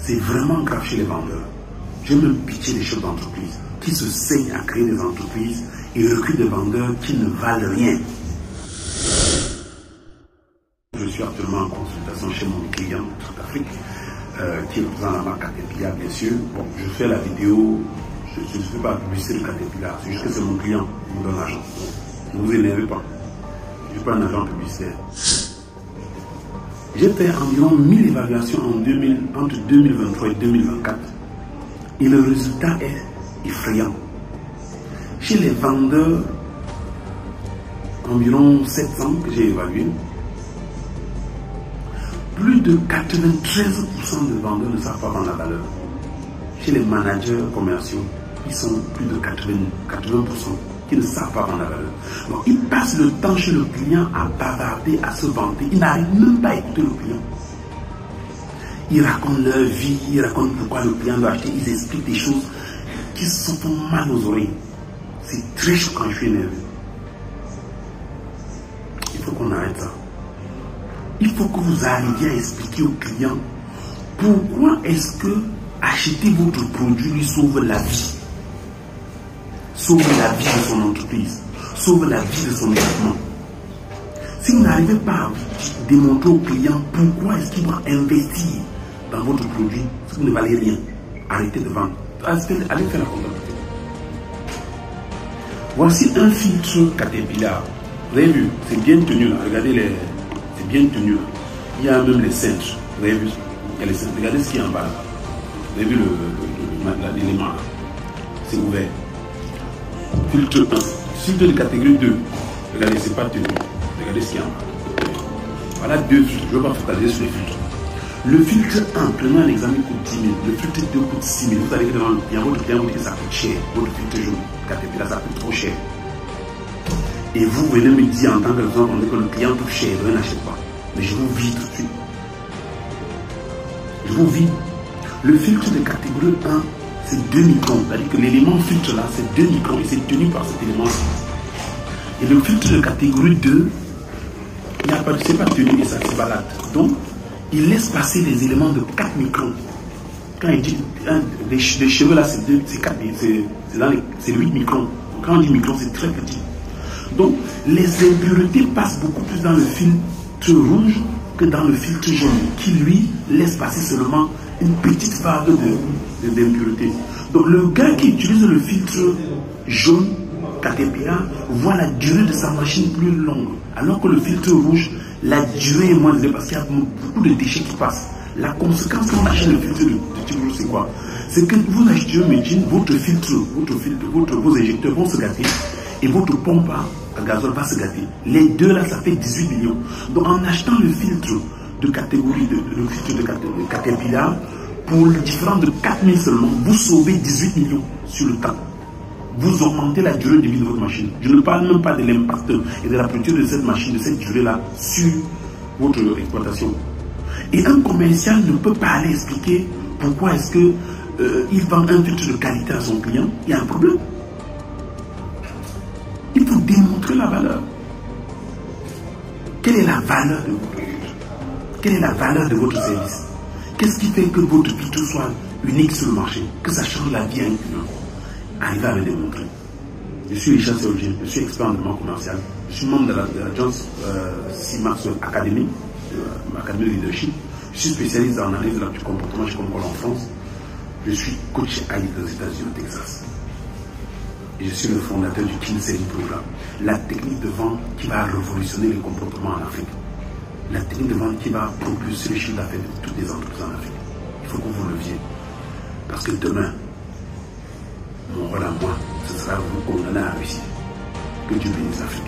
C'est vraiment grave chez les vendeurs. J'ai même pitié des chefs d'entreprise qui se saignent à créer des entreprises et recrutent des vendeurs qui ne valent rien. Je suis actuellement en consultation chez mon client de toute l'Afrique, qui représente la marque Caterpillar, bien sûr. Bon, je fais la vidéo, je ne fais pas publicité de Caterpillar, c'est juste que c'est mon client qui me donne l'argent. Ne vous énervez pas, je ne suis pas un agent publicitaire. J'ai fait environ 1000 évaluations entre 2023 et 2024 et le résultat est effrayant. Chez les vendeurs, environ 700 que j'ai évalués, plus de 93% de vendeurs ne savent pas vendre la valeur. Chez les managers commerciaux, ils sont plus de 80% qui ne savent pas vendre la valeur. Donc, ils passent le temps chez le client à bavarder, à se vanter. Ils n'arrivent même pas à écouter le client. Ils racontent leur vie, ils racontent pourquoi le client doit acheter. Ils expliquent des choses qui se font mal aux oreilles. C'est très choquant, je suis énervé. Il faut qu'on arrête ça. Il faut que vous arriviez à expliquer au client pourquoi est-ce que acheter votre produit lui sauve la vie. Sauve la vie de son entreprise, sauve la vie de son équipement. Si vous n'arrivez pas à démontrer au client pourquoi est-ce qu'il doit investir dans votre produit, si vous ne valez rien, arrêtez de vendre. Allez faire la comptabilité. Voici un filtre Caterpillar. Vous avez vu, c'est bien tenu là. Regardez c'est bien tenu là. Il y a même les cintres. Vous avez vu, il y a les cintres. Regardez ce qui est en bas là. Vous avez vu l'élément là. C'est ouvert. Filtre 1. Filtre de catégorie 2. Regardez, c'est pas tenu. Regardez ce qu'il y a en bas. Voilà deux filtres. Je ne vais pas focaliser sur les filtres. Le filtre 1, prenons un exemple, coûte 10 000. Le filtre 2 coûte 6 000. Vous allez devant le client, votre client vous dit que ça coûte cher. Votre filtre jaune, Caterpillar, ça coûte trop cher. Et vous venez me dire en tant que raison que le client coûte cher, je n'achète pas. Mais je vous vide tout de suite. Je vous vide. Le filtre de catégorie 1, c'est 2 microns. C'est-à-dire que l'élément filtre là, c'est 2 microns et c'est tenu par cet élément-ci. Et le filtre de catégorie 2, il n'y a pas de, c'est pas tenu et ça se balade. Donc, il laisse passer les éléments de 4 microns. Quand il dit les cheveux là, c'est 8 microns. Quand on dit microns, c'est très petit. Donc, les impuretés passent beaucoup plus dans le filtre rouge que dans le filtre jaune, qui lui laisse passer seulement une petite vague d'impuretés. Donc, le gars qui utilise le filtre jaune, Caterpillar, voit la durée de sa machine plus longue. Alors que le filtre rouge, la durée est moins élevée parce qu'il y a beaucoup de déchets qui passent. La conséquence quand on achète le filtre de type rouge, c'est quoi? C'est que vous achetez un médecin, votre filtre, vos injecteurs vont se gâter et votre pompe à gazole va se gâter. Les deux là, ça fait 18 millions. Donc en achetant le filtre de catégorie, le filtre de Caterpillar, pour le différent de 4 000 seulement, vous sauvez 18 millions sur le temps. Vous augmentez la durée de vie de votre machine. Je ne parle même pas de l'impact et de la production de cette machine, de cette durée-là, sur votre exploitation. Et un commercial ne peut pas aller expliquer pourquoi est-ce qu'il vend un filtre de qualité à son client. Il y a un problème. Il faut démontrer la valeur. Quelle est la valeur de votre produit? Quelle est la valeur de votre service? Qu'est-ce qui fait que votre filtre soit unique sur le marché? Que ça change la vie à un client? Arrivez à le démontrer. Je suis Richard Théologien, je suis expert en développement commercial. Je suis membre de l'agence CIMAX Academy, Academy de Leadership. Je suis spécialiste en analyse du comportement chez Concorde en France. Je suis coach à aux États-Unis, au Texas. Et je suis le fondateur du Kinsey Programme, la technique de vente qui va révolutionner les comportements en Afrique. La technique de vente qui va propulser le chiffre d'affaires de toutes les entreprises en Afrique. Il faut que vous le leviez. Parce que demain, mon rôle à moi, ce sera de vous condamner à réussir. Que Dieu bénisse l'Afrique.